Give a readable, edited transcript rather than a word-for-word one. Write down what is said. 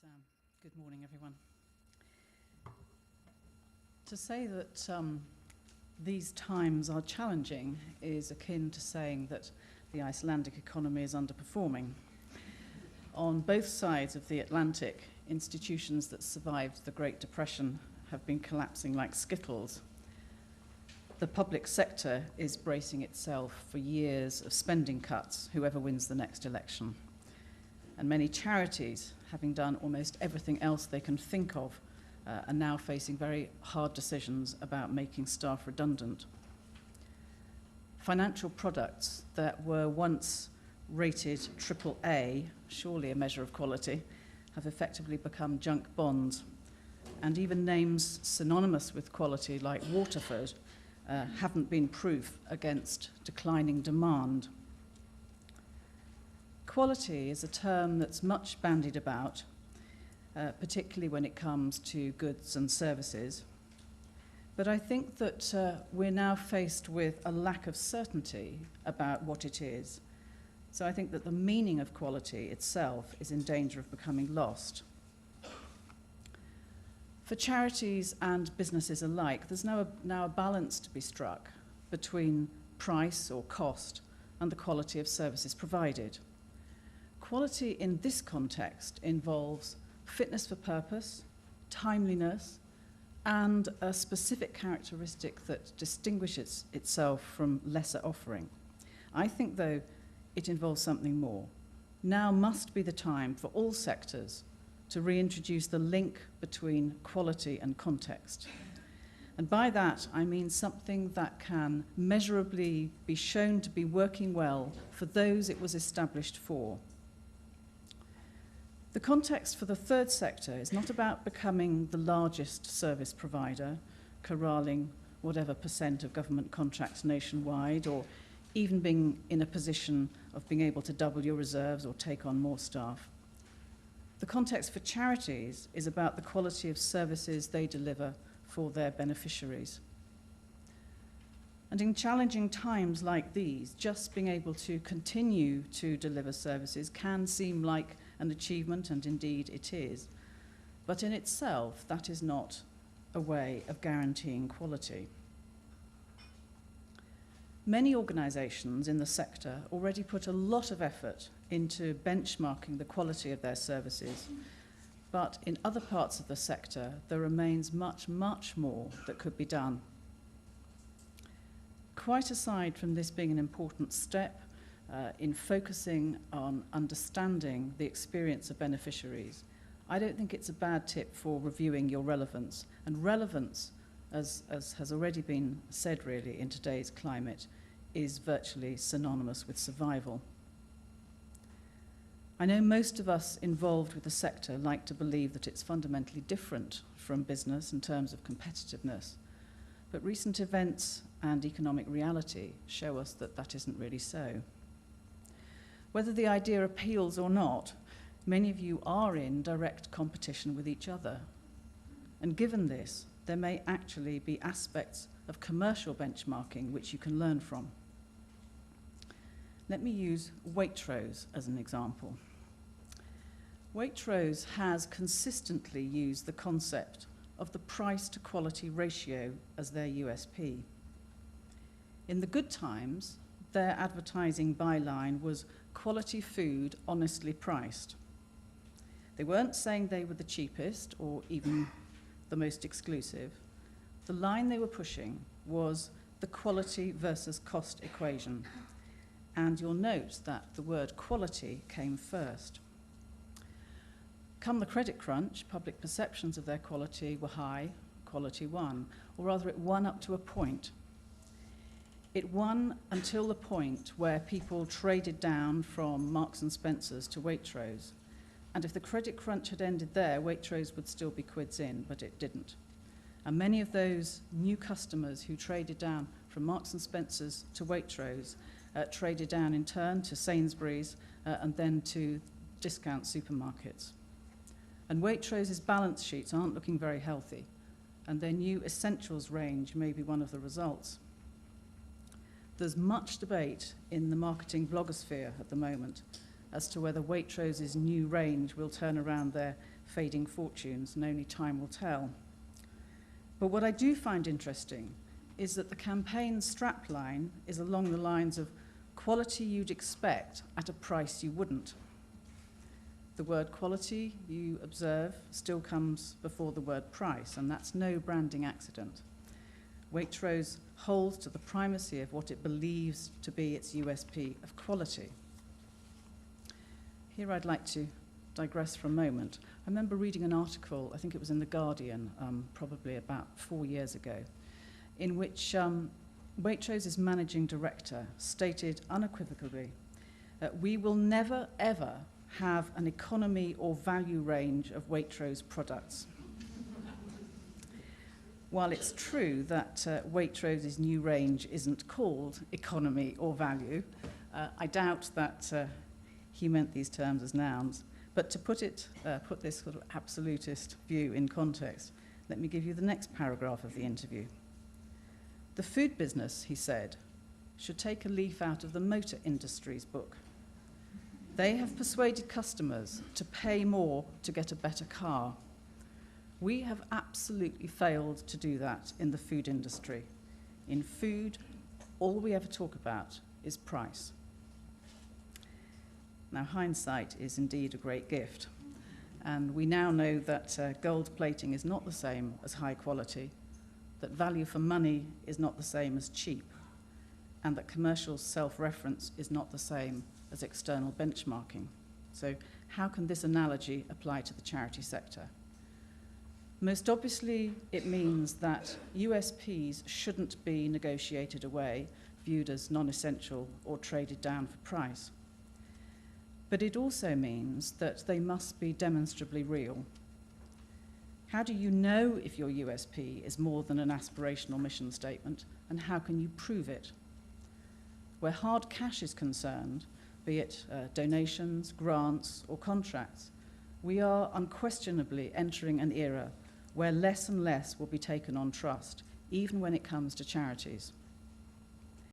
Sam. Good morning, everyone. To say that these times are challenging is akin to saying that the Icelandic economy is underperforming. On both sides of the Atlantic, institutions that survived the Great Depression have been collapsing like skittles. The public sector is bracing itself for years of spending cuts, whoever wins the next election. And many charities, having done almost everything else they can think of, are now facing very hard decisions about making staff redundant. Financial products that were once rated AAA, surely a measure of quality, have effectively become junk bonds. And even names synonymous with quality, like Waterford, haven't been proof against declining demand. Quality is a term that's much bandied about, particularly when it comes to goods and services. But I think that we're now faced with a lack of certainty about what it is. So I think that the meaning of quality itself is in danger of becoming lost. For charities and businesses alike, there's now a balance to be struck between price or cost and the quality of services provided. Quality in this context involves fitness for purpose, timeliness, and a specific characteristic that distinguishes itself from lesser offering. I think, though, it involves something more. Now must be the time for all sectors to reintroduce the link between quality and context. And by that, I mean something that can measurably be shown to be working well for those it was established for. The context for the third sector is not about becoming the largest service provider, corralling whatever % of government contracts nationwide, or even being in a position of being able to double your reserves or take on more staff. The context for charities is about the quality of services they deliver for their beneficiaries. And in challenging times like these, just being able to continue to deliver services can seem like an achievement, and indeed it is. But in itself, that is not a way of guaranteeing quality. Many organisations in the sector already put a lot of effort into benchmarking the quality of their services, but in other parts of the sector, there remains much, much more that could be done. Quite aside from this being an important step in focusing on understanding the experience of beneficiaries, I don't think it's a bad tip for reviewing your relevance. And relevance, as has already been said really in today's climate, is virtually synonymous with survival. I know most of us involved with the sector like to believe that it's fundamentally different from business in terms of competitiveness, but recent events and economic reality show us that that isn't really so. Whether the idea appeals or not, many of you are in direct competition with each other. And given this, there may actually be aspects of commercial benchmarking which you can learn from. Let me use Waitrose as an example. Waitrose has consistently used the concept of the price to quality ratio as their USP. In the good times, their advertising byline was quality food honestly priced. They weren't saying they were the cheapest or even the most exclusive. The line they were pushing was the quality versus cost equation. And you'll note that the word quality came first. Come the credit crunch, public perceptions of their quality were high, quality won, or rather it won up to a point. It won until the point where people traded down from Marks and Spencer's to Waitrose. And if the credit crunch had ended there, Waitrose would still be quids in, but it didn't. And many of those new customers who traded down from Marks and Spencer's to Waitrose traded down in turn to Sainsbury's and then to discount supermarkets. And Waitrose's balance sheets aren't looking very healthy, and their new essentials range may be one of the results. There's much debate in the marketing blogosphere at the moment as to whether Waitrose's new range will turn around their fading fortunes, and only time will tell. But what I do find interesting is that the campaign strapline is along the lines of quality you'd expect at a price you wouldn't. The word quality, you observe, still comes before the word price, and that's no branding accident. Waitrose holds to the primacy of what it believes to be its USP of quality. Here I'd like to digress for a moment. I remember reading an article, I think it was in The Guardian, probably about 4 years ago, in which Waitrose's managing director stated unequivocally that we will never, ever have an economy or value range of Waitrose products. While it's true that Waitrose's new range isn't called economy or value, I doubt that he meant these terms as nouns. But to put this sort of absolutist view in context, let me give you the next paragraph of the interview. The food business, he said, should take a leaf out of the motor industry's book. They have persuaded customers to pay more to get a better car. We have absolutely failed to do that in the food industry. In food, all we ever talk about is price. Now, hindsight is indeed a great gift, and we now know that gold plating is not the same as high quality, that value for money is not the same as cheap, and that commercial self-reference is not the same as external benchmarking. So how can this analogy apply to the charity sector? Most obviously, it means that USPs shouldn't be negotiated away, viewed as non-essential or traded down for price. But it also means that they must be demonstrably real. How do you know if your USP is more than an aspirational mission statement, and how can you prove it? Where hard cash is concerned, be it donations, grants, or contracts, we are unquestionably entering an era where less and less will be taken on trust, even when it comes to charities.